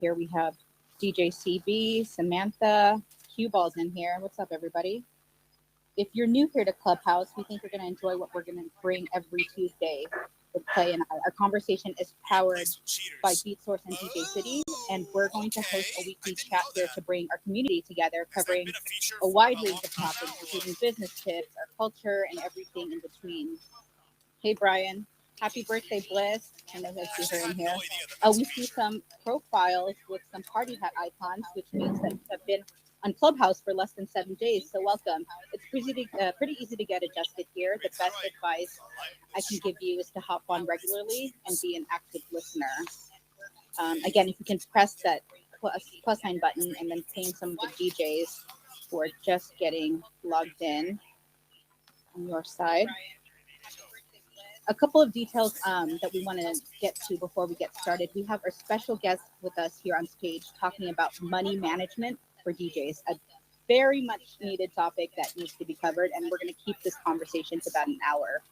Here we have DJ CB, Samantha, Cue Ball's in here. What's up, everybody? If you're new here to Clubhouse, we think you're going to enjoy what we're going to bring every Tuesday with Play. And our conversation is powered by Beatsource and DJ City. And we're going to host a weekly chat here to bring our community together, covering a wide range of topics, including business tips, our culture, and everything in between. Hey, Brian. Happy birthday, Bliss. I know I see her in here. We see some profiles with some party hat icons, which means that you have been on Clubhouse for less than 7 days. So welcome. It's pretty easy to get adjusted here. The best advice I can give you is to hop on regularly and be an active listener. Again, if you can press that plus sign button and then ping some of the DJs who are just getting logged in on your side. A couple of details that we want to get to before we get started. We have our special guest with us here on stage talking about money management for DJs, a very much needed topic that needs to be covered, and we're going to keep this conversation to about an hour.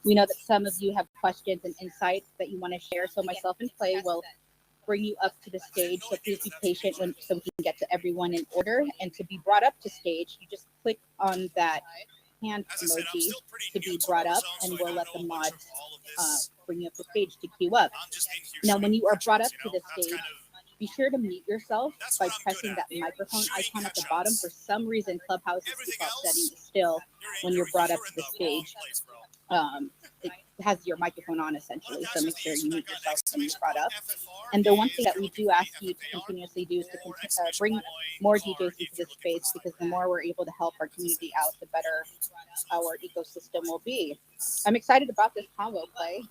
We know that some of you have questions and insights that you want to share, so myself and Clay will bring you up to the stage, so please be patient so we can get to everyone in order. And to be brought up to stage, you just click on that hand emoji to be brought up, and we'll let the mods bring you up to stage to queue up. Now, when you are brought up to the stage, be sure to mute yourself by pressing that microphone icon at the bottom. For some reason, Clubhouse's default setting is still when you're brought up to the stage. It has your microphone on essentially, so make sure you mute yourself when you're brought up. And the one thing that we do ask you to continuously do is to bring more DJs into this space, because the more we're able to help our community out, the better our ecosystem will be. I'm excited about this combo, Play.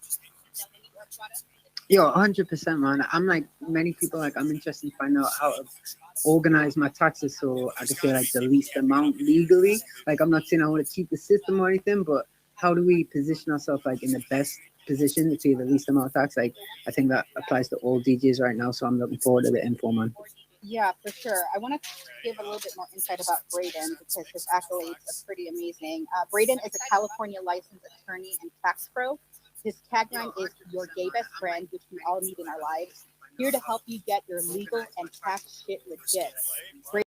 Yo, 100%, man. I'm like many people, like I'm interested to find out how to organize my taxes so I can pay like the least amount legally. Like I'm not saying I want to cheat the system or anything, but how do we position ourselves like in the best position to pay the least amount of tax? Like I think that applies to all DJs right now, so I'm looking forward to the info, man. Yeah, for sure. I want to give a little bit more insight about Braden, because his accolades are pretty amazing. Braden is a California licensed attorney and tax pro. His tagline is "Your gay best friend," which we all need in our lives. Here to help you get your legal and tax shit legit.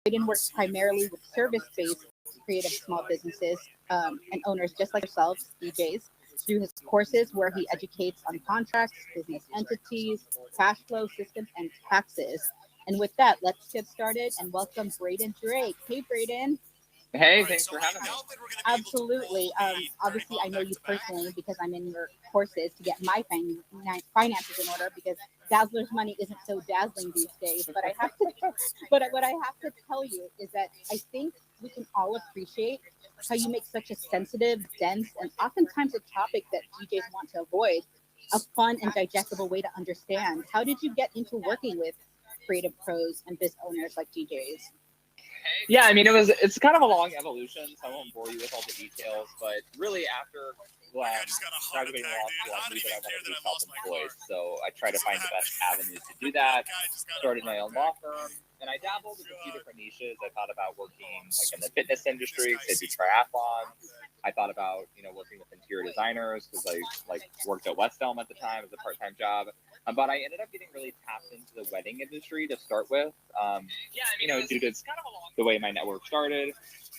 Braden works primarily with service-based creative small businesses and owners just like yourselves, DJs, through his courses where he educates on contracts, business entities, cash flow systems, and taxes. And with that, let's get started and welcome Braden Drake. Hey, Braden. Hey, thanks for having me. Absolutely. Obviously, I know you personally because I'm in your courses to get my finances in order, because Dazzler's money isn't so dazzling these days. But I have to, but what I have to tell you is that I think we can all appreciate how you make such a sensitive, dense, and oftentimes a topic that DJs want to avoid a fun and digestible way to understand. How did you get into working with creative pros and biz owners like DJs? Yeah, I mean, it's kind of a long evolution, so I won't bore you with all the details, but really after graduating law school, I knew that I wanted to be self-employed, so I tried to find the best avenues to do that, started my own law firm, and I dabbled in a few different niches. I thought about working like in the fitness industry, because I do triathlons. I thought about, working with interior designers, because I worked at West Elm at the time as a part-time job. But I ended up getting really tapped into the wedding industry to start with, due to the way my network started.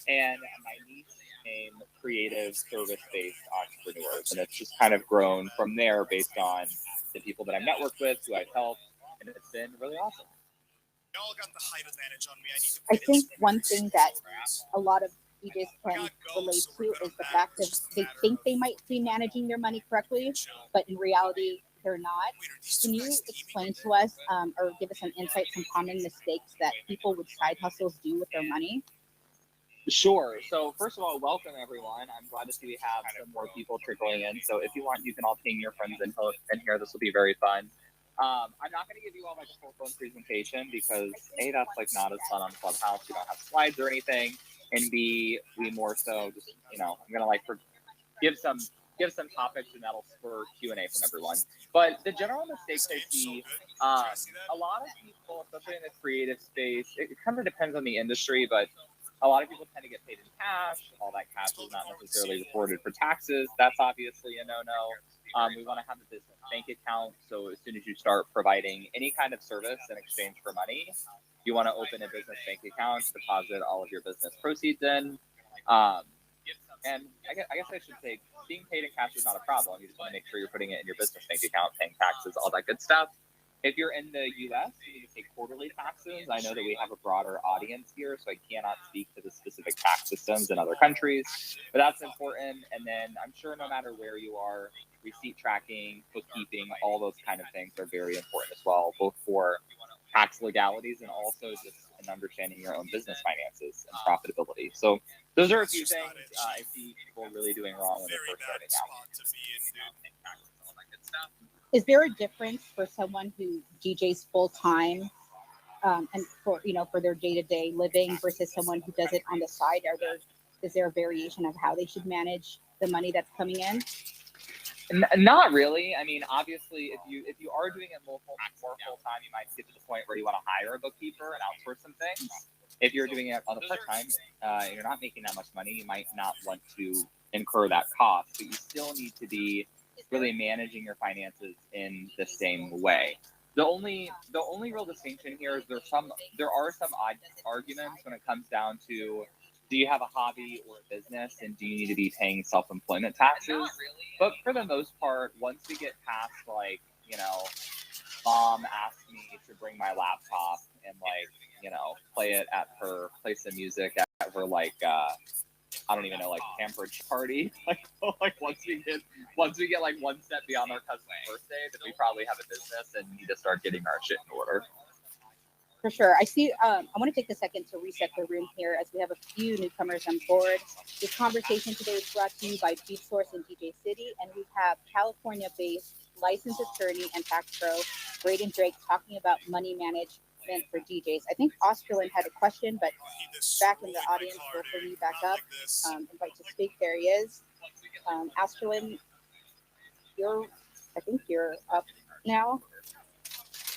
And my niche became creative service-based entrepreneurs. And it's just kind of grown from there based on the people that I've networked with, who I've helped. And it's been really awesome. I think one thing that a lot of DJs can relate to is the fact that they think they might be managing their money correctly, but in reality, they're not. Can you explain to us or give us some insight, some common mistakes that people with side hustles do with their money? Sure. So first of all, welcome everyone. I'm glad to see we have some more people trickling in. So if you want, you can all ping your friends in here. This will be very fun. I'm not going to give you all my full phone presentation because A, that's not as fun on Clubhouse. We don't have slides or anything. And B, we more so just, I'm going to give some topics, and that'll spur Q&A from everyone. But the general mistakes I see, a lot of people, especially in the creative space, it kind of depends on the industry, but a lot of people tend to get paid in cash. All that cash is not necessarily reported for taxes. That's obviously a no-no. We want to have a business bank account. So as soon as you start providing any kind of service in exchange for money, you want to open a business bank account, deposit all of your business proceeds in. And I guess I should say, being paid in cash is not a problem. You just want to make sure you're putting it in your business bank account, paying taxes, all that good stuff. If you're in the U.S., you need to pay quarterly taxes. I know that we have a broader audience here, so I cannot speak to the specific tax systems in other countries, but that's important. And then I'm sure no matter where you are, receipt tracking, bookkeeping, all those kind of things are very important as well, both for tax legalities and also just in understanding your own business finances and profitability. So those are a few things I see people really doing wrong when they're first starting out. Is there a difference for someone who DJs full time and for their day-to-day living versus someone who does it on the side? Is there a variation of how they should manage the money that's coming in? Not really. I mean, obviously, if you are doing it more full time, you might get to the point where you want to hire a bookkeeper and outsource some things. If you're doing it on the part time, and you're not making that much money, you might not want to incur that cost. But you still need to be really managing your finances in the same way. The only real distinction here is there are some odd arguments when it comes down to, do you have a hobby or a business, and do you need to be paying self-employment taxes? But for the most part, once we get past mom asked me to bring my laptop and play it at her place of music at her I don't even know, pampered party. Once we get one step beyond our cousin's birthday, then we probably have a business and need to start getting our shit in order. For sure. I see. I want to take a second to reset the room here as we have a few newcomers on board. This conversation today is brought to you by Beatsource in DJ City, and we have California-based licensed attorney and tax pro Braden Drake talking about money management for DJs. I think Australian had a question, but back in the audience, we'll bring you back up. Invite to speak. There he is. Australian, I think you're up now.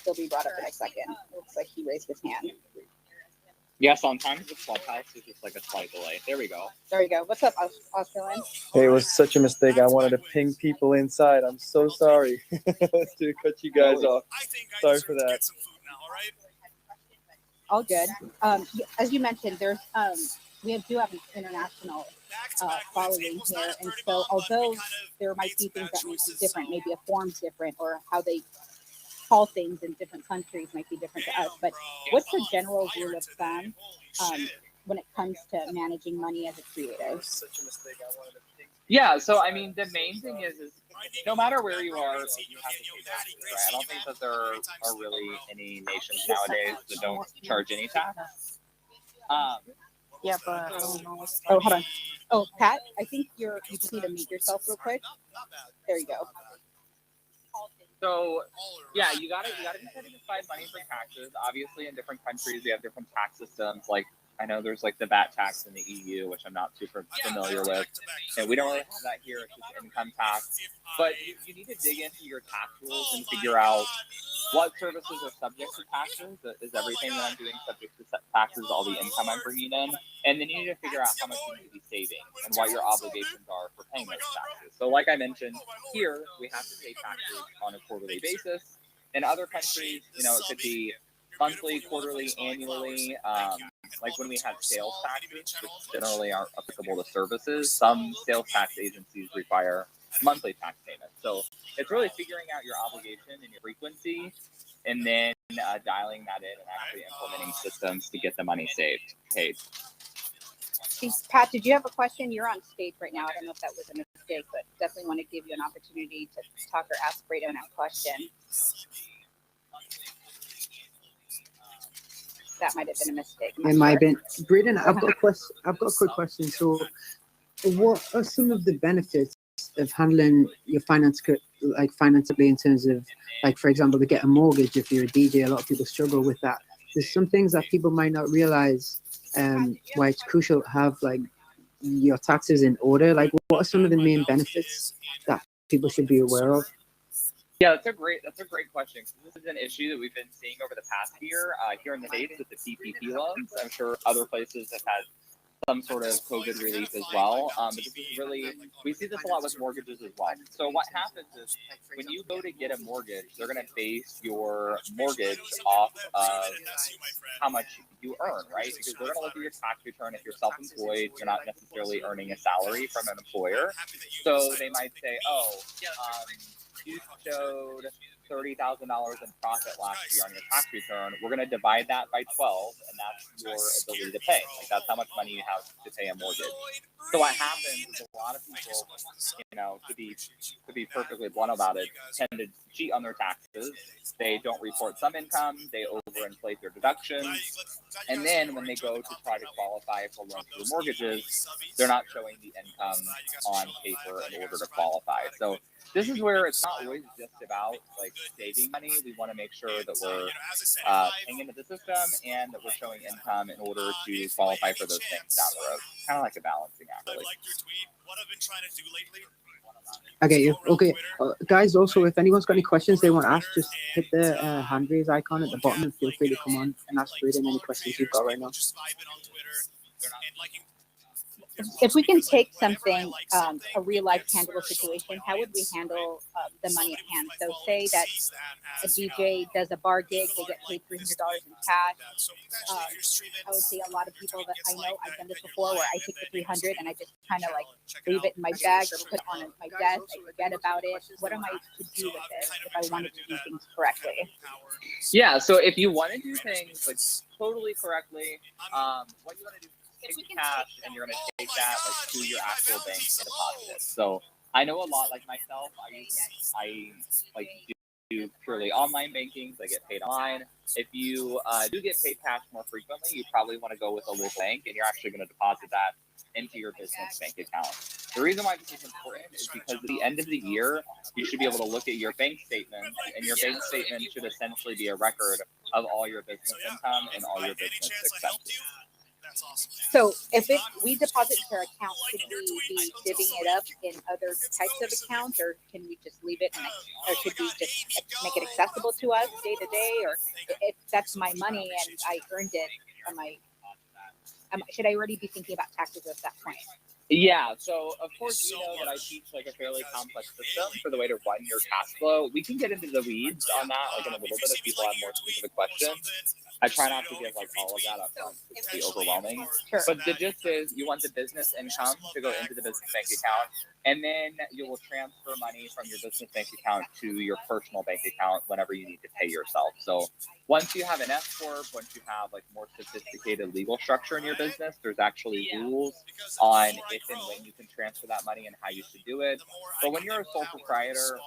He'll be brought up in a second. Looks like he raised his hand. Yeah, sometimes the clubhouse is just a slight delay. There we go. There we go. What's up, Australian? Hey, it was such a mistake. I wanted to ping people inside. I'm so sorry to cut you guys off. Sorry for that. All good. As you mentioned, there's we do have an international following here, and so although there might be things that might be different, maybe a form's different, or how they call things in different countries might be different to us, but what's the general rule of thumb when it comes to managing money as a creative? Yeah, so I mean, the main thing is no matter where you are, you have to pay taxes, right? I don't think that there are really any nations nowadays that don't charge any tax. Yeah, but oh, hold on. Oh, Pat, I think you just need to mute yourself real quick. There you go. So, yeah, you gotta be setting aside money for taxes. Obviously, in different countries, we have different tax systems. I know there's the VAT tax in the EU, which I'm not super familiar with, and we don't really have that here. It's just income tax. But you need to dig into your tax rules and figure out what services are subject to taxes. Is everything that I'm doing subject to taxes, all the income I'm bringing in? And then you need to figure out how much you need to be saving and what your obligations are for paying those taxes. So like I mentioned, here we have to pay taxes on a quarterly basis. In other countries, it could be monthly, quarterly, annually. When we have sales taxes, which generally aren't applicable to services, some sales tax agencies require monthly tax payments. So it's really figuring out your obligation and your frequency, and then dialing that in and actually implementing systems to get the money paid. Pat, did you have a question? You're on stage right now. I don't know if that was a mistake, but definitely want to give you an opportunity to talk or ask Braden a question. That might have been a mistake. It might have been. Braden, I've got a question. I've got a quick question. So, what are some of the benefits of handling your financially in terms of, for example, to get a mortgage if you're a DJ? A lot of people struggle with that. There's some things that people might not realize why it's crucial to have your taxes in order. What are some of the main benefits that people should be aware of? Yeah, that's a great question. This is an issue that we've been seeing over the past year here in the States with the PPP loans. I'm sure other places have had some sort of COVID relief as well. But this is really, we see this a lot with mortgages as well. So what happens is when you go to get a mortgage, they're going to base your mortgage off of how much you earn, right? Because they're going to look at your tax return. If you're self-employed, you're not necessarily earning a salary from an employer. So they might say, oh, you showed $30,000 in profit last year on your tax return. We're going to divide that by 12, and that's your ability to pay. Like, that's how much money you have to pay a mortgage. So what happens is a lot of people, you know, to be perfectly blunt about it, tend to cheat on their taxes. They don't report some income. They overinflate their deductions. And then when they go to try to qualify for loans or mortgages, they're not showing the income on paper in order to qualify. So this is where it's not always just about like saving money. We want to make sure that we're paying into the system and that we're showing income in order to qualify for those things down the road. Kind of like a balancing act, really. Okay, okay. Guys, also, if anyone's got any questions they want to ask, just hit the hand raise icon at the bottom and feel free to come on and ask Braden any questions you've got right now. If we can take something, a real life tangible situation, how would we handle the money at hand? So say that a DJ does a bar gig, they get paid $300 in cash. I would say a lot of people that I know, I've done this before, where I take the 300 and I just kind of like leave it in my bag or put it on my desk. I forget about it. What am I to do with it if I wanted to do things correctly? Yeah. So if you want to do things like totally correctly, what you want to do, take cash and you're going to take that like to your actual bank and deposit it. So I know a lot, like myself, I like do purely online banking. So I get paid online. If you do get paid cash more frequently, you probably want to go with a local bank and you're actually going to deposit that into your business bank account. The reason why this is important is because at the end of the year, you should be able to look at your bank statement, and your bank statement should essentially be a record of all your business income and all your business expenses. So if we deposit to our account, should we be divvying it up in other types of accounts, or can we just leave it, or should we just make it accessible to us day to day? Or if that's my money and I earned it, should I already be thinking about taxes at that point? Yeah, so of course you know that I teach like a fairly complex system for the way to run your cash flow. We can get into the weeds on that like in a little bit if people have more specific questions. I try not to give like all of that up front because it'd be overwhelming. Sure. But the gist is you want the business income to go into the business bank account, and then you will transfer money from your business bank account to your personal bank account whenever you need to pay yourself. So once you have an S corp, once you have like more sophisticated legal structure in your business, there's actually rules on if and when you can transfer that money and how you should do it. But when you're a sole proprietor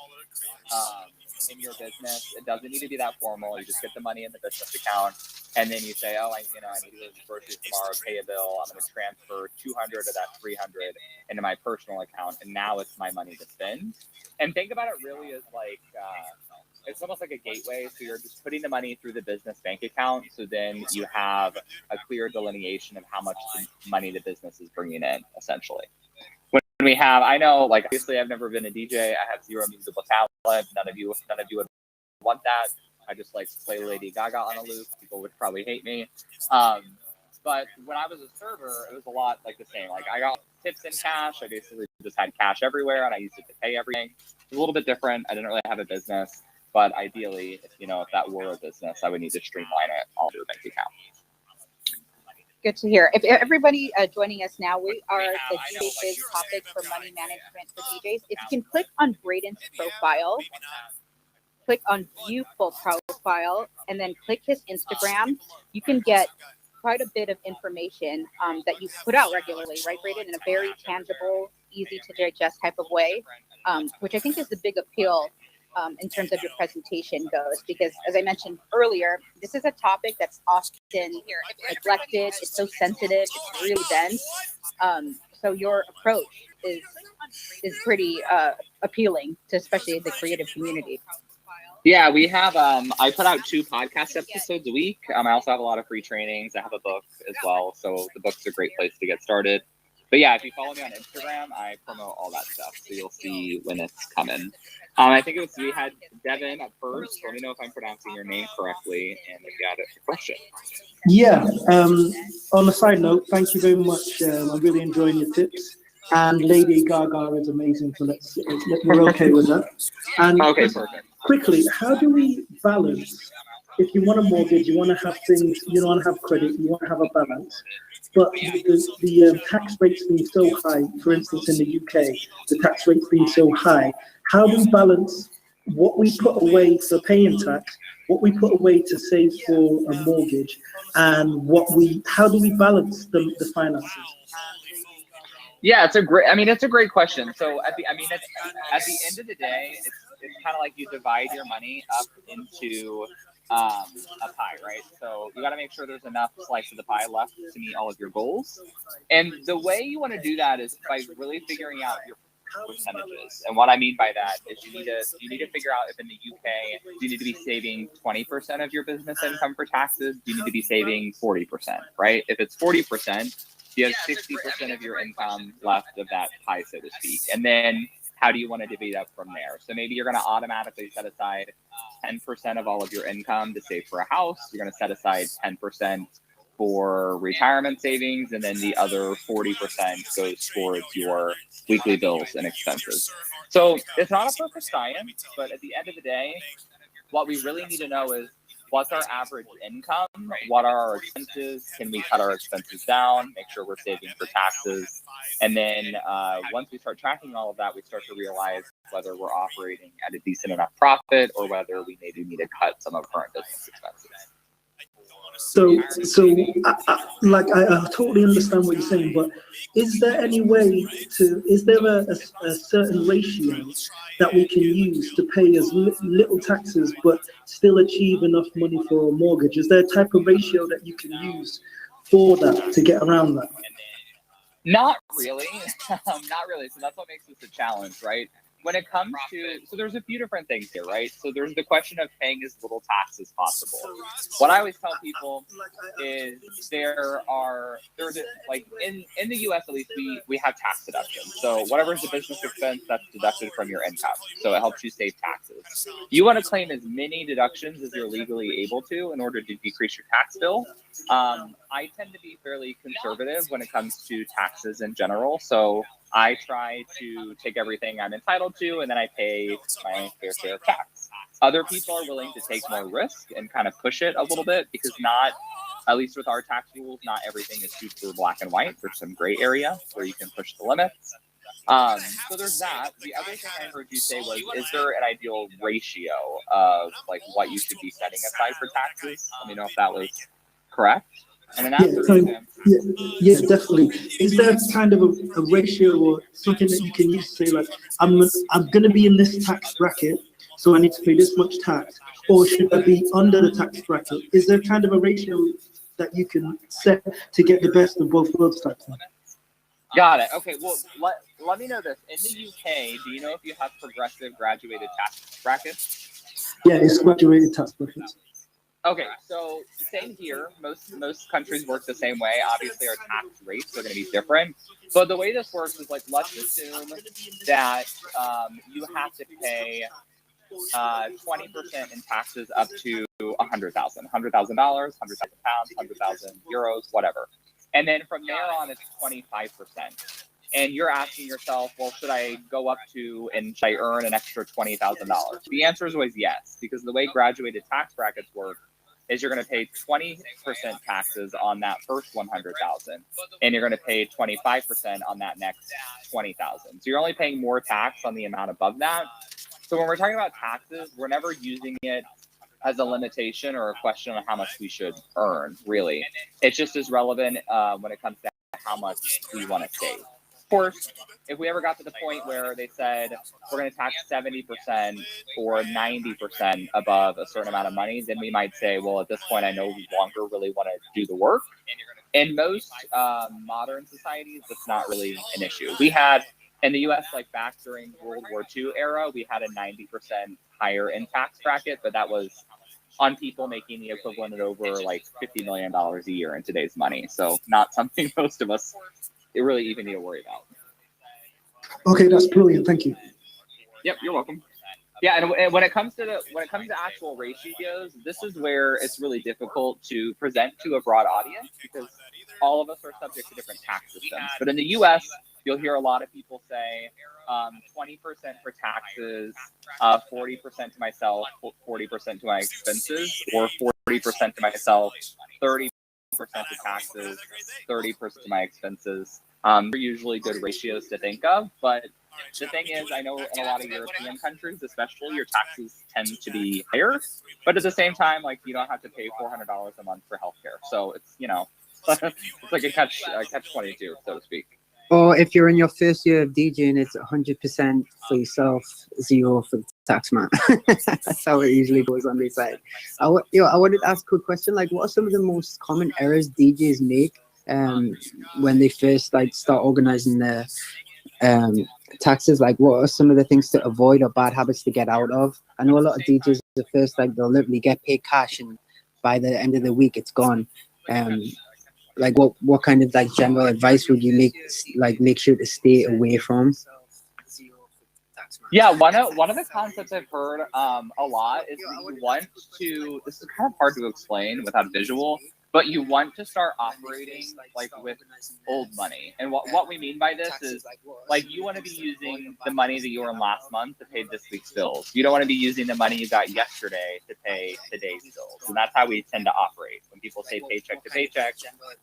in your business, it doesn't need to be that formal. You just get the money in the business account, and then you say, oh, I need to go to the groceries tomorrow, pay a bill. I'm going to transfer 200 of that 300 into my personal account, and now it's my money to spend. And think about it really as like it's almost like a gateway. So you're just putting the money through the business bank account. So then you have a clear delineation of how much money the business is bringing in, essentially. When we have, I know, like, obviously I've never been a DJ. I have zero musical talent. None of you would want that. I just like play Lady Gaga on a loop. People would probably hate me. But when I was a server, it was a lot like the same. Like I got tips in cash. I basically just had cash everywhere and I used it to pay everything. It was a little bit different. I didn't really have a business. But ideally, if that were a business, I would need to streamline it all through a bank account. Good to hear. If everybody joining us now, we are the DJ Biz topic for money management for DJs. If you can click on Braden's profile, click on view full profile, and then click his Instagram, you can get quite a bit of information that you put out regularly, right, Braden, in a very tangible, easy to digest type of way, which I think is the big appeal in terms of your presentation goes, because as I mentioned earlier, this is a topic that's often neglected. It's so sensitive. It's really dense. So your approach is pretty appealing to especially the creative community. Yeah, we have, I put out 2 podcast episodes a week. I also have a lot of free trainings. I have a book as well. So the book's a great place to get started. But yeah, if you follow me on Instagram, I promote all that stuff. So you'll see when it's coming. I think we had Devin at first. Let me know if I'm pronouncing your name correctly and if you had a question. Yeah. On a side note, thank you very much. I'm really enjoying your tips. And Lady Gaga is amazing, so we're okay with that. And Okay, perfect. quickly, how do we balance? If you want a mortgage, you want to have things, you want to have credit, you want to have a balance. But the tax rates being so high, for instance, in the UK, the tax rates being so high, how do we balance what we put away for paying tax, what we put away to save for a mortgage, and how do we balance the finances? Yeah, it's a great question. So at the end of the day, it's kind of like you divide your money up into a pie, right? So you got to make sure there's enough slice of the pie left to meet all of your goals. And the way you want to do that is by really figuring out your percentages. And what I mean by that is you need to figure out if in the UK you need to be saving 20% of your business income for taxes. Do you need to be saving 40%, right? If it's 40%, you have 60% of your income left of that pie, so to speak. And then how do you want to divvy it up from there? So maybe you're going to automatically set aside 10% of all of your income to save for a house. You're going to set aside 10% for retirement savings, and then the other 40% goes towards your weekly bills and expenses. So it's not a perfect science, but at the end of the day, what we really need to know is what's our average income? What are our expenses? Can we cut our expenses down? Make sure we're saving for taxes. And then once we start tracking all of that, we start to realize whether we're operating at a decent enough profit or whether we maybe need to cut some of our current business expenses. So I totally understand what you're saying, but is there any way is there a certain ratio that we can use to pay as little taxes but still achieve enough money for a mortgage? Is there a type of ratio that you can use for that to get around that? Not really. Not really. So that's what makes this a challenge, right? When it comes to, so there's a few different things here, right? So there's the question of paying as little tax as possible. What I always tell people is there's like in the US at least, we have tax deductions. So whatever's the business expense, that's deducted from your income. So it helps you save taxes. You want to claim as many deductions as you're legally able to in order to decrease your tax bill. I tend to be fairly conservative when it comes to taxes in general. So I try to take everything I'm entitled to, and then I pay my fair share of tax. Other people are willing to take more risk and kind of push it a little bit because at least with our tax rules, not everything is super black and white. There's some gray area where you can push the limits. So there's that. The other thing I heard you say was, is there an ideal ratio of like what you should be setting aside for taxes? Let me know if that was correct. And an yeah, definitely. Is there kind of a ratio or something that you can use to say, like, I'm going to be in this tax bracket, so I need to pay this much tax, or should I be under the tax bracket? Is there kind of a ratio that you can set to get the best of both worlds type thing? Got it. Okay, well, let me know this. In the UK, do you know if you have progressive graduated tax brackets? Yeah, it's graduated tax brackets. Okay, so same here. Most countries work the same way. Obviously, our tax rates are going to be different. But the way this works is like, let's assume that you have to pay 20% in taxes up to $100,000, $100,000, 100,000 pounds, 100,000 euros, whatever. And then from there on, it's 25%. And you're asking yourself, well, should I go up to and should I earn an extra $20,000? The answer is always yes, because the way graduated tax brackets work is you're going to pay 20% taxes on that first 100,000, and you're going to pay 25% on that next 20,000. So you're only paying more tax on the amount above that. So when we're talking about taxes, we're never using it as a limitation or a question on how much we should earn, really. It's just as relevant when it comes to how much we want to save. Of course, if we ever got to the point where they said we're going to tax 70% or 90% above a certain amount of money, then we might say, well, at this point, I no longer really want to do the work. In most modern societies, that's not really an issue. We had, in the US, like back during World War II era, we had a 90% higher in tax bracket, but that was on people making the equivalent of over like $50 million a year in today's money. So not something most of us really even need to worry about. Okay, that's brilliant. Thank you. Yep, you're welcome. Yeah, and when it comes to actual ratios, this is where it's really difficult to present to a broad audience because all of us are subject to different tax systems. But in the U.S., you'll hear a lot of people say 20% for taxes, 40% to myself, 40% to my expenses, or 40% to myself, 30% to taxes, 30% to my expenses. They're usually good ratios to think of, but the thing is, I know in a lot of European countries, especially, your taxes tend to be higher, but at the same time, like, you don't have to pay $400 a month for healthcare. So it's, it's like a catch 22, so to speak. Or if you're in your first year of DJing, it's 100% for yourself, 0 for the tax man. That's how it usually goes on this side. I wanted to ask a quick question. Like, what are some of the most common errors DJs make when they first start organizing their taxes? Like, what are some of the things to avoid or bad habits to get out of? I know a lot of DJs at first, they'll literally get paid cash, and by the end of the week, it's gone. Like, what kind of general advice would you make sure to stay away from? Yeah, one of the concepts I've heard a lot is that you want to. This is kind of hard to explain without visual, but you want to start operating with old money. And what we mean by this is you want to be using the money that you earned last month to pay this week's bills. You don't want to be using the money you got yesterday to pay today's bills. And that's how we tend to operate. When people say paycheck to paycheck,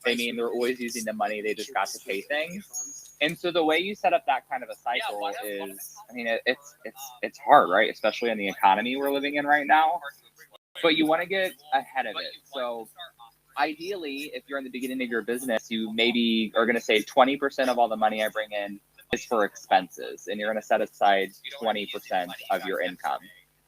they mean they're always using the money they just got to pay things. And so the way you set up that kind of a cycle is, it's hard, right? Especially in the economy we're living in right now. But you want to get ahead of it. So ideally, if you're in the beginning of your business, you maybe are going to say 20% of all the money I bring in is for expenses, and you're going to set aside 20% of your income.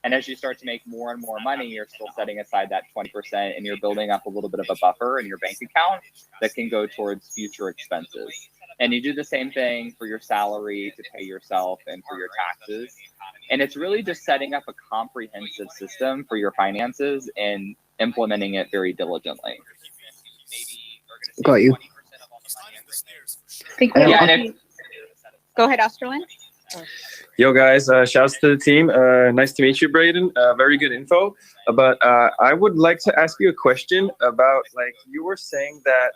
And as you start to make more and more money, you're still setting aside that 20%, and you're building up a little bit of a buffer in your bank account that can go towards future expenses. And you do the same thing for your salary to pay yourself and for your taxes. And it's really just setting up a comprehensive system for your finances and implementing it very diligently. Got you. Go ahead, Osterlin. Yo, guys, shouts to the team. Nice to meet you, Braden. Very good info. But I would like to ask you a question about, you were saying that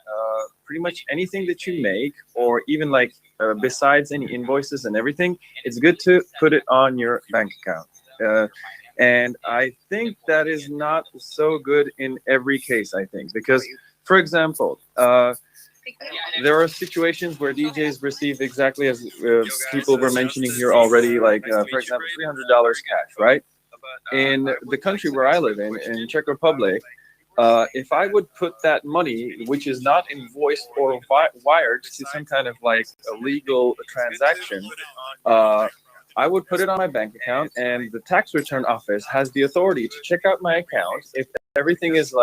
pretty much anything that you make, or even besides any invoices and everything, it's good to put it on your bank account. And I think that is not so good in every case, I think, because, for example, there are situations where DJs receive, exactly as people were mentioning here already, for example, $300 cash, right? In the country where I live in Czech Republic, if I would put that money, which is not invoiced or wired to some kind of a legal transaction, I would put it on my bank account, and the tax return office has the authority to check out my account if everything is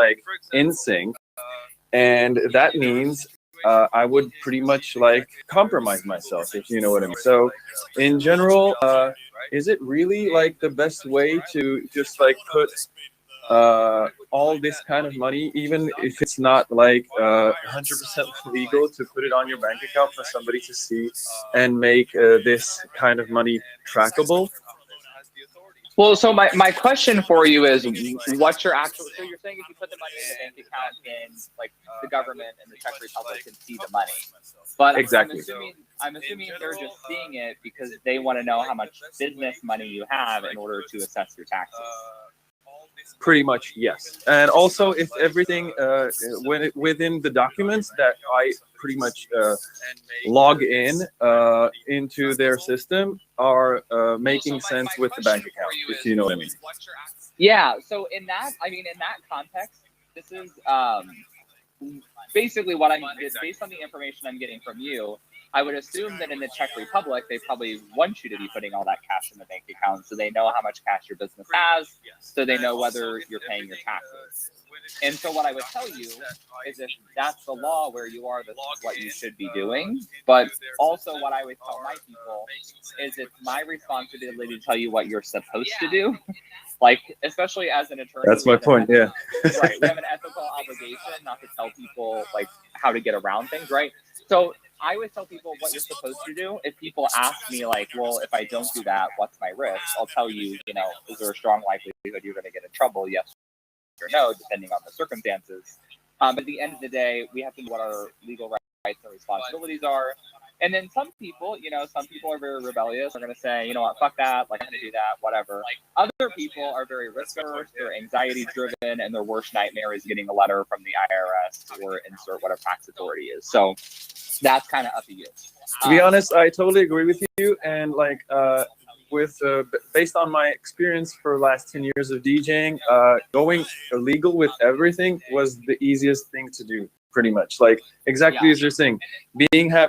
in sync. And that means I would pretty much compromise myself, if you know what I mean. So in general, is it really the best way to just put all this kind of money, even if it's not 100% legal, to put it on your bank account for somebody to see and make this kind of money trackable? Well, so my question for you is, what's your actual? So you're saying if you put the money in the bank account, then the government and the Czech Republic can see the money. But exactly. I'm assuming they're just seeing it because they want to know how much business money you have in order to assess your taxes. Pretty much, yes. And also, if everything within the documents that I pretty much log into their system are making sense with the bank account, if you know what I mean. Yeah. So in that context, this is basically what based on the information I'm getting from you. I would assume that in the Czech Republic, they probably want you to be putting all that cash in the bank account, so they know how much cash your business has, so they know whether you're paying your taxes. And so what I would tell you is if that's the law where you are, this is what you should be doing. But also what I would tell my people is it's my responsibility to tell you what you're supposed to do. Like, especially as an attorney. That's my point, yeah. Right. We have an ethical obligation not to tell people like how to get around things, right? So I always tell people what you're supposed to do. If people ask me like, well, if I don't do that, what's my risk? I'll tell you, is there a strong likelihood you're going to get in trouble? Yes or no, depending on the circumstances. But at the end of the day, we have to know what our legal rights and responsibilities are. And then some people are very rebellious. They're going to say, you know what, fuck that. Like, I'm going to do that, whatever. Other people are very risk averse. They're anxiety driven, and their worst nightmare is getting a letter from the IRS or insert whatever tax authority is. So that's kind of up to you. To be honest, I totally agree with you. And like, based on my experience for the last 10 years of DJing, going illegal with everything was the easiest thing to do, pretty much. Like exactly as you're saying,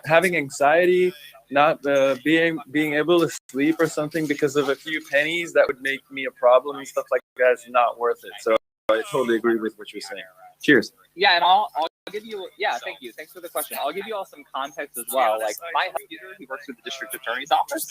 having anxiety, not being able to sleep or something because of a few pennies that would make me a problem and stuff like that is not worth it. So I totally agree with what you're saying. Cheers. Yeah, and I'll give you, thank you. Thanks for the question. I'll give you all some context as well. Like my husband, he works with the district attorney's office.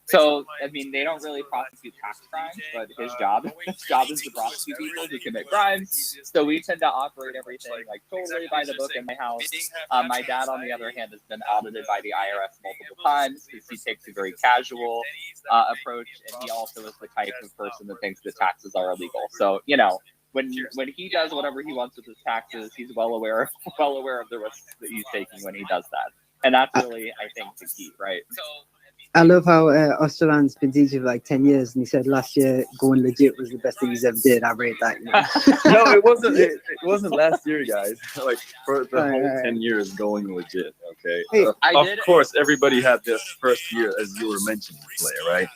So, I mean, they don't really prosecute tax crimes, but his job is to prosecute people who commit crimes. So we tend to operate everything like totally by the book in my house. My dad, on the other hand, has been audited by the IRS multiple times because he takes a very casual approach. And he also is the type of person that thinks that taxes are illegal. So, when he does whatever he wants with his taxes, he's well aware of the risks that he's taking when he does that. And that's really, I think, the key, right? I love how Osterland's been DJing for like 10 years, and he said last year going legit was the best thing he's ever did. I rate that. No, it wasn't. It wasn't last year, guys. Like for the whole 10 years going legit. Okay. Hey, of course, everybody had this first year, as you were mentioning, Slayer, right?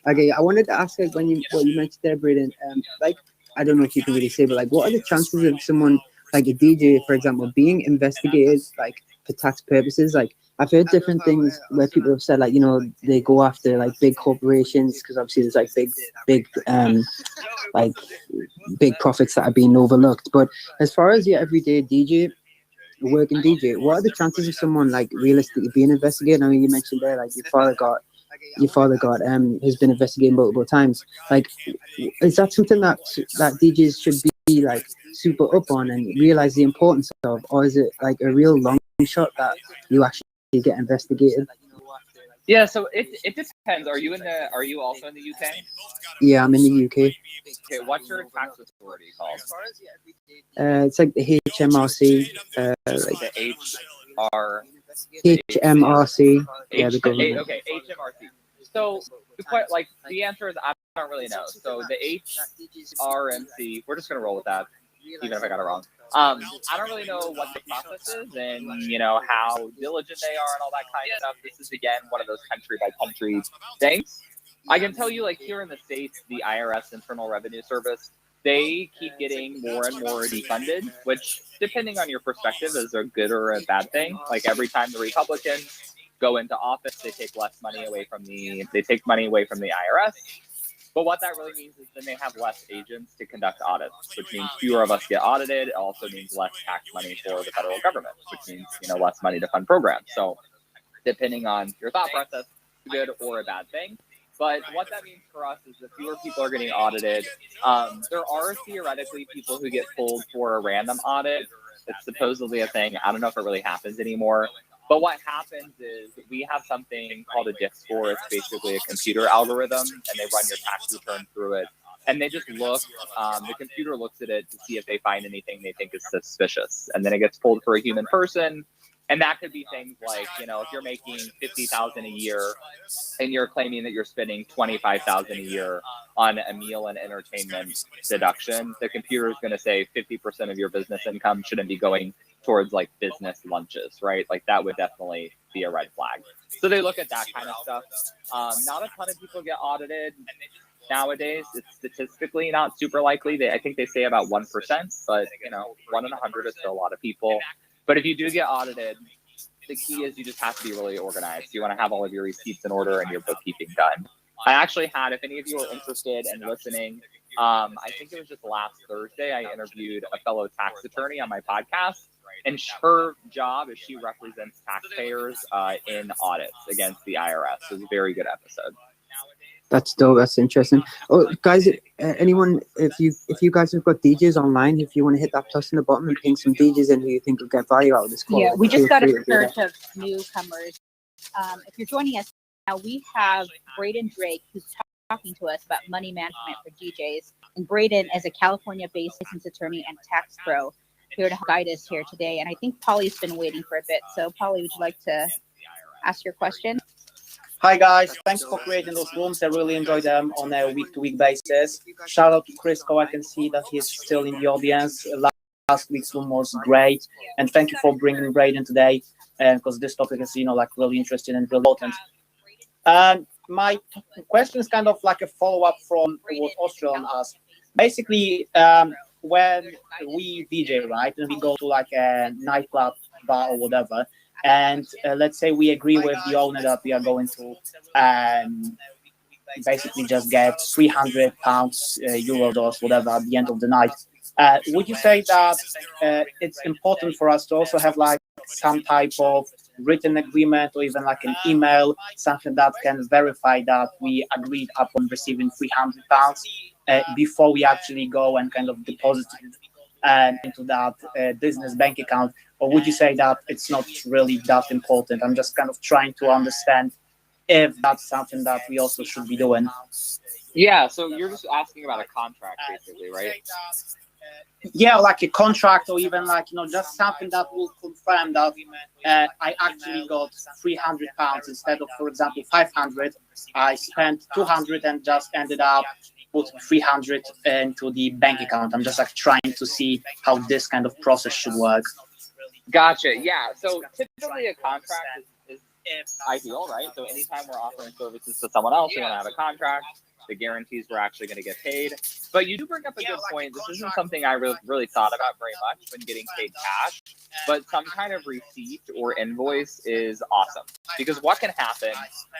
Okay. I wanted to ask like what you mentioned there, Braden. Like I don't know if you can really say, but like, what are the chances of someone like a DJ, for example, being investigated like for tax purposes? Like I've heard different things where people have said like, they go after like big corporations because obviously there's like big profits that are being overlooked. But as far as your everyday DJ, working DJ, what are the chances of someone like realistically being investigated? I mean, you mentioned there like your father got has been investigated multiple times. Like, is that something that DJs should be like super up on and realize the importance of, or is it like a real long shot that you actually get investigated? Yeah, so it depends. Are you also in the UK? Yeah, I'm in the UK. Okay, what's your tax authority called? It's like the HMRC. Like the HR. HMRC. Yeah, the government. Okay, HMRC. So, the answer is I don't really know. So the HRMC, we're just gonna roll with that, even if I got it wrong. I don't really know what the process is and how diligent they are and all that kind of stuff. This is again one of those country by country things. I can tell you, like here in the States, the IRS, Internal Revenue Service, they keep getting more and more defunded, which, depending on your perspective, is a good or a bad thing. Like every time the Republicans go into office, they take money away from the IRS. But what that really means is then they have less agents to conduct audits, which means fewer of us get audited. It also means less tax money for the federal government, which means less money to fund programs. So, depending on your thought process, good or a bad thing. But what that means for us is that fewer people are getting audited. There are theoretically people who get pulled for a random audit. It's supposedly a thing. I don't know if it really happens anymore. But what happens is we have something called a DIF score. It's basically a computer algorithm, and they run your tax return through it. And they just look, the computer looks at it to see if they find anything they think is suspicious. And then it gets pulled for a human person. And that could be things like, if you're making $50,000 a year and you're claiming that you're spending $25,000 a year on a meal and entertainment deduction, the computer is going to say 50% of your business income shouldn't be going towards like business lunches, right? Like that would definitely be a red flag. So they look at that kind of stuff. Not a ton of people get audited nowadays. It's statistically not super likely. I think they say about 1%, but 1 in 100 is still a lot of people. But if you do get audited, the key is you just have to be really organized. You want to have all of your receipts in order and your bookkeeping done. I actually had, if any of you are interested in listening I think it was just last Thursday, I interviewed a fellow tax attorney on my podcast, and her job is she represents taxpayers in audits against the IRS. It was a very good episode. That's dope. That's interesting. Oh, guys, anyone, if you guys have got DJs online, if you want to hit that plus in the bottom and ping some DJs in who you think will get value out of this call. Yeah, we just feel got free a to do that. search of newcomers. If you're joining us now, we have Braden Drake, who's talking to us about money management for DJs. And Braden is a California-based licensed attorney and tax pro here to guide us here today. And I think Polly's been waiting for a bit. So, Polly, would you like to ask your question? Hi guys, thanks for creating those rooms. I really enjoy them on a week-to-week basis. Shout out to Crisco. I can see that he's still in the audience. Last week's room was great, and thank you for bringing Braden today, because this topic is, really interesting and really important. And my question is kind of like a follow-up from what Australian asked. Basically, when we DJ, right, and we go to like a nightclub, bar, or whatever. And let's say we agree with the owner that we are going to basically just get £300, euros, whatever, at the end of the night. Would you say that it's important for us to also have like some type of written agreement or even like an email, something that can verify that we agreed upon receiving £300 before we actually go and kind of deposit it into that business bank account? Or would you say that it's not really that important? I'm just kind of trying to understand if that's something that we also should be doing. Yeah, so you're just asking about a contract, basically, right? Yeah, like a contract, or even like, just something that will confirm that I actually got £300 instead of, for example, 500. I spent 200 and just ended up putting 300 into the bank account. I'm just like trying to see how this kind of process should work. Gotcha. Yeah. So typically a contract is ideal, right? So anytime we're offering services to someone else, we want to have a contract. The guarantees we're actually going to get paid. But you do bring up a good point. This isn't something I really thought about very much when getting paid cash, but some kind of receipt or invoice is awesome. Because what can happen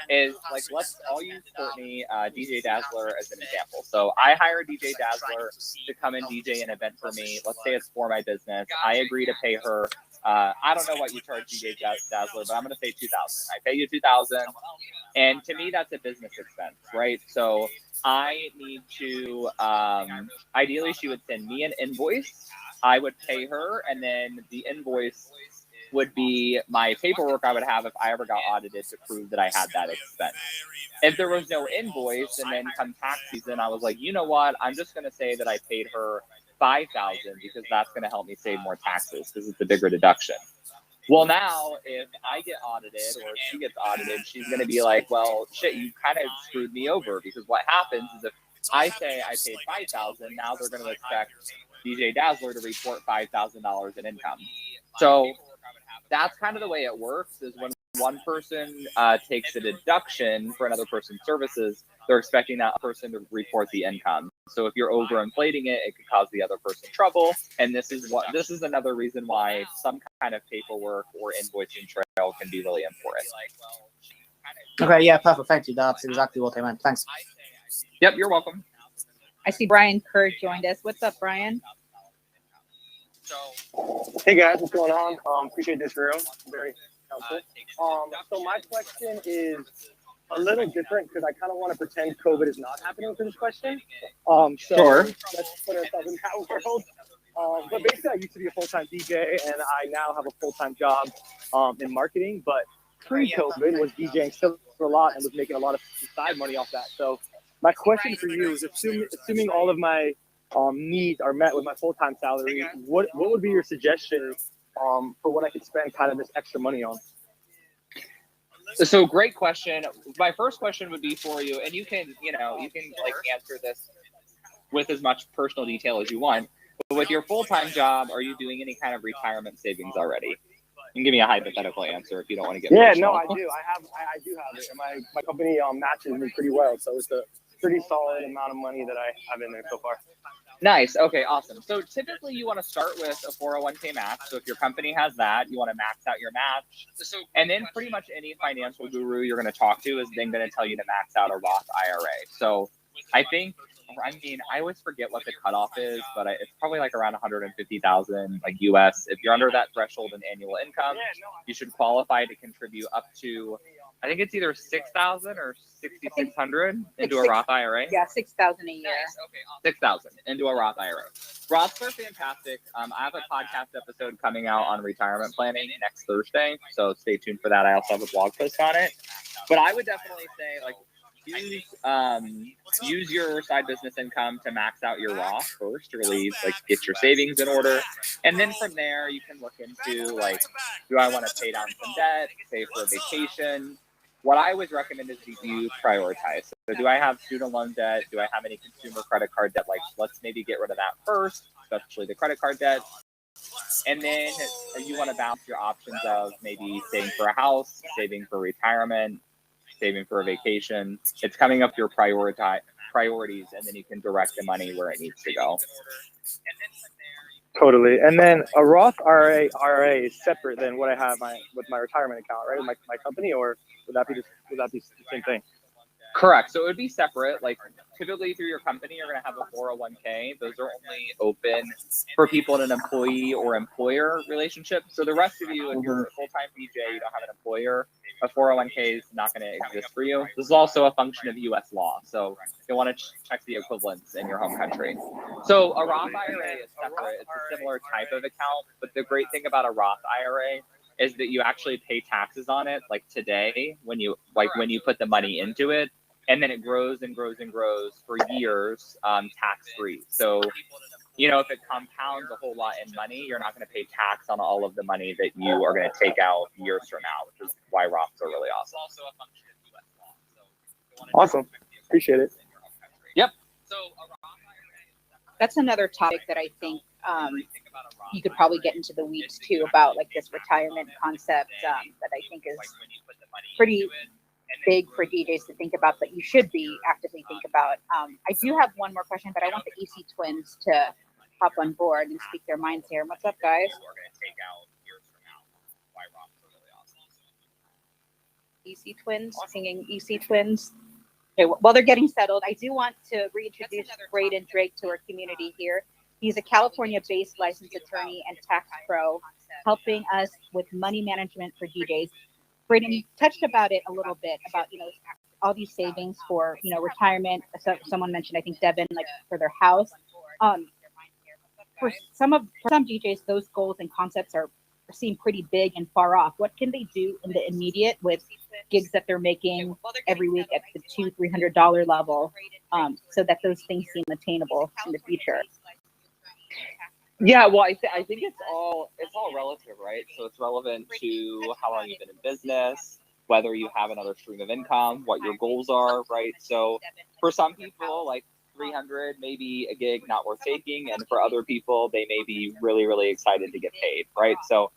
is, like, I'll use Courtney, DJ Dazzler, as an example. So I hire DJ Dazzler to come and DJ an event for me. Let's say it's for my business. I agree to pay her. I don't know what you charge DJ Dazzler, but I'm going to say $2,000. I pay you $2,000, and to me that's a business expense, right? So I need to. Ideally, she would send me an invoice. I would pay her, and then the invoice would be my paperwork I would have if I ever got audited to prove that I had that expense. If there was no invoice, and then come tax season, I was like, you know what? I'm just going to say that I paid her $5,000 because that's going to help me save more taxes because it's a bigger deduction. Well, now if I get audited or she gets audited, she's going to be like, well, shit, you kind of screwed me over, because what happens is if I say I paid $5,000, now they're going to expect DJ Dazzler to report $5,000 in income. So that's kind of the way it works, is when one person takes a deduction for another person's services, they're expecting that person to report the income. So if you're overinflating it, it could cause the other person trouble. And this is another reason why some kind of paperwork or invoicing trail can be really important. Okay, yeah, perfect. Thank you. That's exactly what I meant. Thanks. Yep, you're welcome. I see Brian Kerr joined us. What's up, Brian? Hey guys, what's going on? Appreciate this room. Very helpful. So my question is a little different because I kind of want to pretend COVID is not happening for this question. Sure. Let's put ourselves in that world. But basically, I used to be a full-time DJ, and I now have a full-time job in marketing. But pre-COVID, was DJing still for a lot and was making a lot of side money off that. So my question for you is, assuming all of my needs are met with my full-time salary, what would be your suggestion for what I could spend kind of this extra money on? So great question. My first question would be for you, and you can like answer this with as much personal detail as you want. But with your full-time job, are you doing any kind of retirement savings already? You can give me a hypothetical answer if you don't want to get personal. No, I do. I do have it. And my company matches me pretty well, so it's a pretty solid amount of money that I have in there so far. Nice. Okay, awesome. So typically you want to start with a 401k match. So if your company has that, you want to max out your match. And then pretty much any financial guru you're going to talk to is then going to tell you to max out a Roth IRA. So I think I mean, I always forget what the cutoff is, but it's probably like around 150,000 like US. If you're under that threshold in annual income, you should qualify to contribute up to, I think it's either 6,000 or 6,600 into a Roth IRA. Yeah, 6,000 a year. 6,000 into a Roth IRA. Roths are fantastic. I have a podcast episode coming out on retirement planning next Thursday, so stay tuned for that. I also have a blog post on it. But I would definitely say, like, use your side business income to max out your Roth first, to really like get your savings in order, and then from there you can look into like, do I want to pay down some debt, pay for a vacation? What I always recommend is you prioritize. So do I have student loan debt? Do I have any consumer credit card debt? Like, let's maybe get rid of that first, especially the credit card debt. And then you want to balance your options of maybe saving for a house, saving for retirement, saving for a vacation. It's coming up your priorities, and then you can direct the money where it needs to go. Totally. And then a Roth IRA is separate than what I have with my retirement account, right? My company, or would that be the same thing? Correct. So it would be separate. Like, typically through your company, you're going to have a 401k. Those are only open for people in an employee or employer relationship. So the rest of you, if you're a full-time DJ, you don't have an employer, a 401k is not going to exist for you. This is also a function of U.S. law. So you'll want to check the equivalents in your home country. So a Roth IRA is separate. It's a similar type of account. But the great thing about a Roth IRA is that you actually pay taxes on it, like today, when you put the money into it. And then it grows and grows and grows for years, tax-free. So, you know, if it compounds a whole lot in money, you're not going to pay tax on all of the money that you are going to take out years from now, which is why Roths are really awesome. Awesome. Appreciate it. Yep. That's another topic that I think you could probably get into the weeds too, about like this retirement concept that I think is pretty big for DJs to think about, but you should be actively think about. I do have one more question, but I want the EC twins to hop on board and speak their minds here. What's up, guys? EC twins, singing EC twins. Okay, while they're getting settled, I do want to reintroduce Braden Drake to our community here. He's a California-based licensed attorney and tax pro, helping us with money management for DJs. Braden touched about it a little bit, about, you know, all these savings for, you know, retirement. So someone mentioned, I think Devin, like for their house. For some DJs, those goals and concepts seem pretty big and far off. What can they do in the immediate with gigs that they're making every week at the $200-300 level, so that those things seem attainable in the future? Yeah, well, I think it's all relative, right? So it's relevant to how long you've been in business, whether you have another stream of income, what your goals are, right? So for some people, like 300, maybe a gig not worth taking, and for other people, they may be really, really excited to get paid, right? So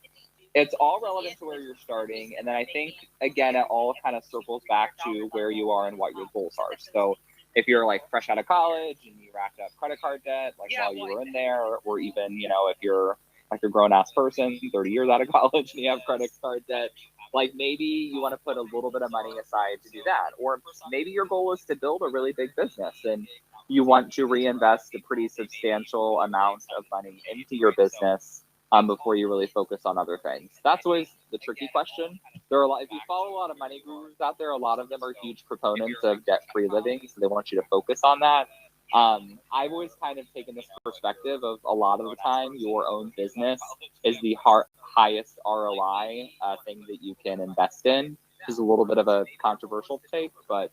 it's all relevant to where you're starting, and then I think again, it all kind of circles back to where you are and what your goals are. So if you're like fresh out of college and you racked up credit card debt, like while you were in there, or even, you know, if you're like a grown ass person, 30 years out of college and you have credit card debt, like maybe you want to put a little bit of money aside to do that. Or maybe your goal is to build a really big business and you want to reinvest a pretty substantial amount of money into your business before you really focus on other things. That's always the tricky question. There are a lot, if you follow a lot of money gurus out there, a lot of them are huge proponents of debt-free living, so they want you to focus on that. I've always kind of taken this perspective of a lot of the time your own business is the highest ROI thing that you can invest in. This is a little bit of a controversial take, but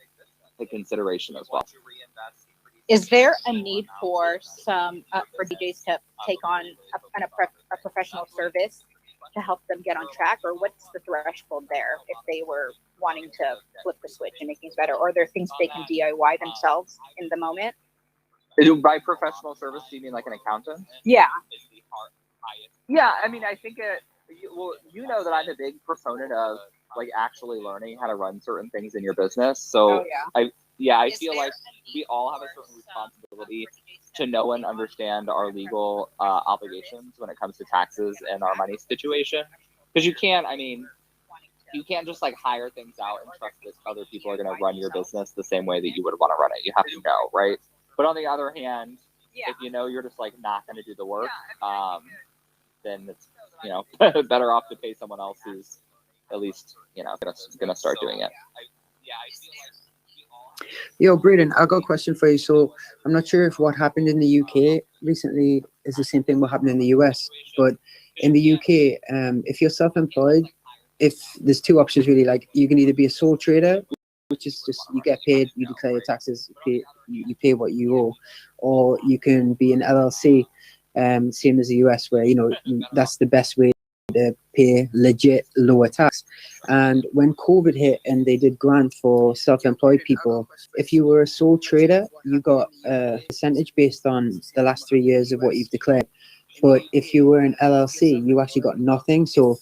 a consideration as well. Is there a need for some for DJs to take on a professional service to help them get on track, or what's the threshold there if they were wanting to flip the switch and make things better? Or are there things they can DIY themselves in the moment? By professional service, do you mean like an accountant? Yeah. Yeah, I mean, I think you know that I'm a big proponent of like actually learning how to run certain things in your business. So I feel like we all have a certain responsibility to know and understand our legal obligations when it comes to taxes and our money situation. Because you can't just like hire things out and trust that other people are going to run your business the same way that you would want to run it. You have to know, right? But on the other hand, if you know you're just like not going to do the work, then it's, you know, better off to pay someone else who's at least, you know, gonna start doing it. Yo, Braden, I got a question for you. So I'm not sure if what happened in the UK recently is the same thing what happened in the US, but in the UK, if you're self-employed, if there's two options really, like you can either be a sole trader, which is just you get paid, you declare your taxes, you pay what you owe, or you can be an LLC, same as the US, where you know that's the best way to pay legit lower tax. And when COVID hit and they did grant for self-employed people, if you were a sole trader, you got a percentage based on the last 3 years of what you've declared. But if you were an LLC, you actually got nothing. So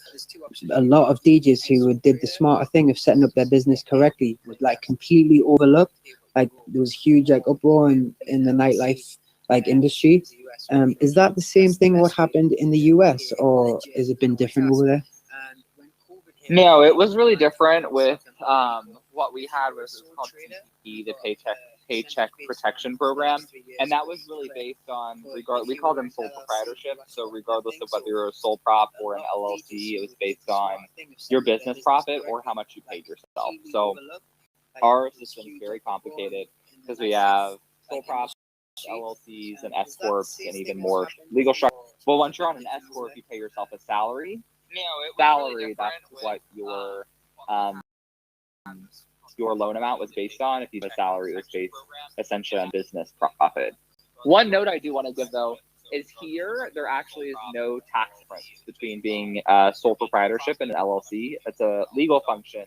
a lot of DJs who did the smarter thing of setting up their business correctly would like completely overlook. Like there was huge like uproar in the nightlife like industry. Is that the same thing what happened in the US, or has it been different over there? No, it was really different with what we had was called CPP, the Paycheck Protection Program, and that was really based on we call them sole proprietorship. So regardless of whether you're a sole prop or an LLC, it was based on your business profit or how much you paid yourself. So our system is very complicated because we have sole props, LLCs, and S corps, and even more legal structure. Well, once you're on an S corp, you pay yourself a salary. Salary, that's what your loan amount was based on. If you had a salary, it was based essentially on business profit. One note I do want to give though is here there actually is no tax difference between being sole proprietorship and an LLC. It's a legal function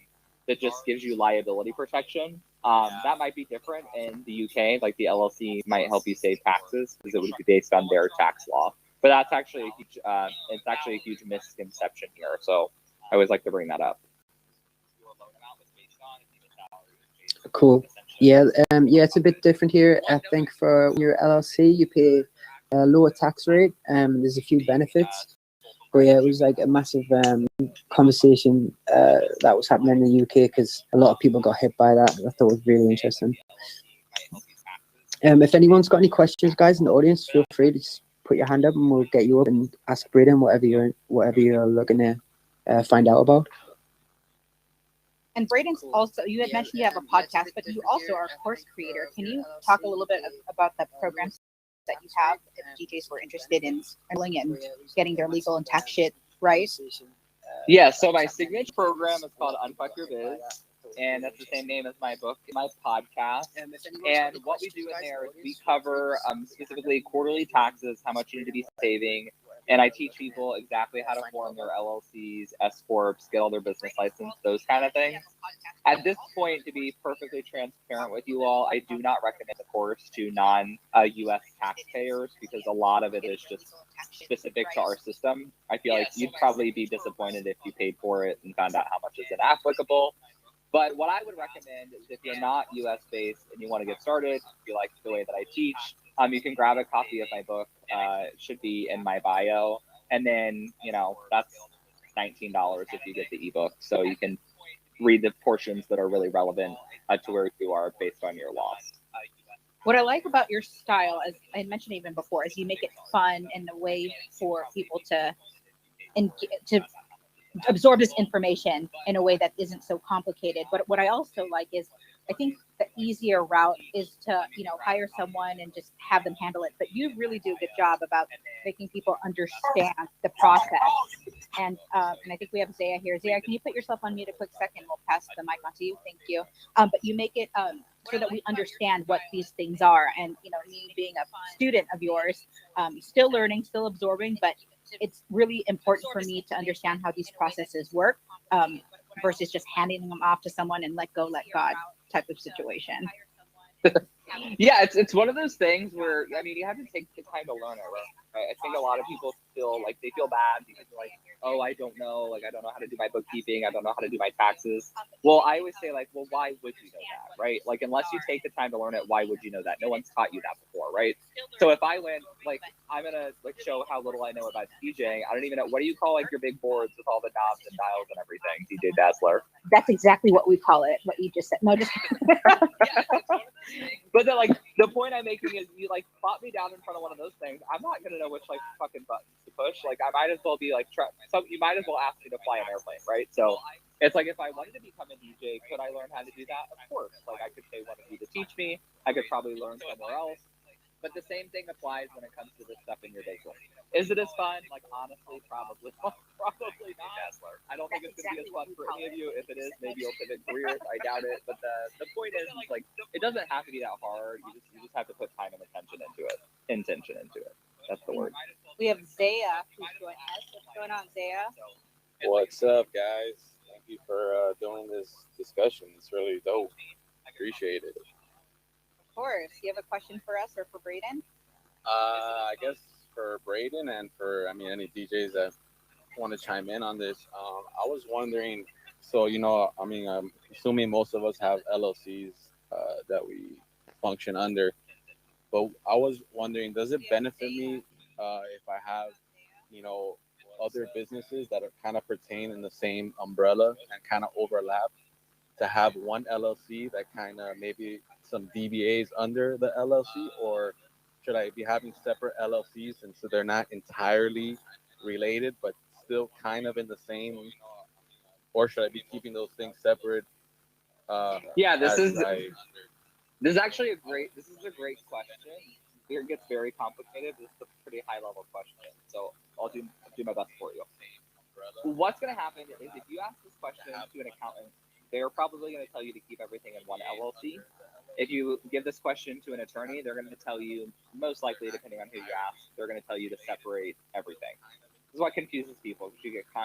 that just gives you liability protection. That might be different in the UK. Like the LLC might help you save taxes because it would be based on their tax law. But that's actually a huge misconception here. So I always like to bring that up. Cool. Yeah, it's a bit different here. I think for your LLC, you pay a lower tax rate. There's a few benefits. But yeah, it was like a massive conversation that was happening in the UK because a lot of people got hit by that. I thought it was really interesting. If anyone's got any questions, guys in the audience, feel free to just put your hand up and we'll get you up and ask Braden whatever you're looking to find out about. And Braden's also, you had mentioned you have a podcast, but you also are a course creator. Can you talk a little bit about the programs that you have if DJs were interested in enrolling and getting their legal and tax shit right? Yeah, so my signature program is called Unfuck Your Biz, and that's the same name as my book, my podcast. And what we do in there is we cover specifically quarterly taxes, how much you need to be saving, and I teach people exactly how to form their LLCs, S corps, get all their business license, those kind of things. At this point, to be perfectly transparent with you all, I do not recommend the course to non-US taxpayers because a lot of it is just specific to our system. I feel like you'd probably be disappointed if you paid for it and found out how much is inapplicable. But what I would recommend is if you're not US based and you want to get started, if you like the way that I teach, you can grab a copy of my book. It should be in my bio. And then, you know, that's $19 if you get the ebook. So you can read the portions that are really relevant to where you are based on your loss. What I like about your style, as I mentioned even before, is you make it fun in a way for people to absorb this information in a way that isn't so complicated. But what I also like is, I think the easier route is to, you know, hire someone and just have them handle it. But you really do a good job about making people understand the process. And I think we have Zaya here. Zaya, can you put yourself on mute a quick second? We'll pass the mic on to you. Thank you. But you make it so that we understand what these things are. And, you know, me being a student of yours, still learning, still absorbing, but it's really important for me to understand how these processes work versus just handing them off to someone and let go, let God type of situation. Yeah, it's one of those things where, I mean, you have to take the time to learn it, right? I think a lot of people feel like they feel bad because like, oh, I don't know, like I don't know how to do my bookkeeping, I don't know how to do my taxes. Well, I always say like, well, why would you know that, right? Like unless you take the time to learn it, why would you know that? No one's taught you that before, right? So if I went like, I'm gonna like show how little I know about DJing. I don't even know, what do you call like your big boards with all the knobs and dials and everything, DJ Dazzler? That's exactly what we call it. What you just said. No, just. But then, like, the point I'm making is, you like plop me down in front of one of those things. I'm not gonna know which like fucking buttons to push. Like, I might as well be like, you might as well ask me to fly an airplane, right? So it's like, if I wanted to become a DJ, could I learn how to do that? Of course. Like, I could pay one of you to teach me. I could probably learn somewhere else. But the same thing applies when it comes to this stuff in your business. Is it as fun? Like, honestly, probably not. I don't think it's going to be as fun for any of you. If it is, maybe you'll pivot careers. I doubt it. But the point is, like, it doesn't have to be that hard. You just have to put time and attention into it. Intention into it. That's the word. We have Zaya who's joining us. What's going on, Zaya? What's up, guys? Thank you for doing this discussion. It's really dope. Appreciate it. Of course. You have a question for us or for Braden? I guess for Braden and for, any DJs that want to chime in on this, I was wondering, so, I'm assuming most of us have LLCs that we function under, but I was wondering, does it benefit me if I have, other businesses that are kind of pertain in the same umbrella and kind of overlap, to have one LLC that kind of maybe some DBAs under the LLC, or should I be having separate LLCs and so they're not entirely related but still kind of in the same, or should I be keeping those things separate? This is actually a great question. It gets very complicated. This is a pretty high level question, so I'll do my best for you. What's going to happen is, if you ask this question to an accountant, they're probably going to tell you to keep everything in one LLC. If you give this question to an attorney, they're going to tell you, most likely, depending on who you ask, they're going to tell you to separate everything. This is what confuses people, because you get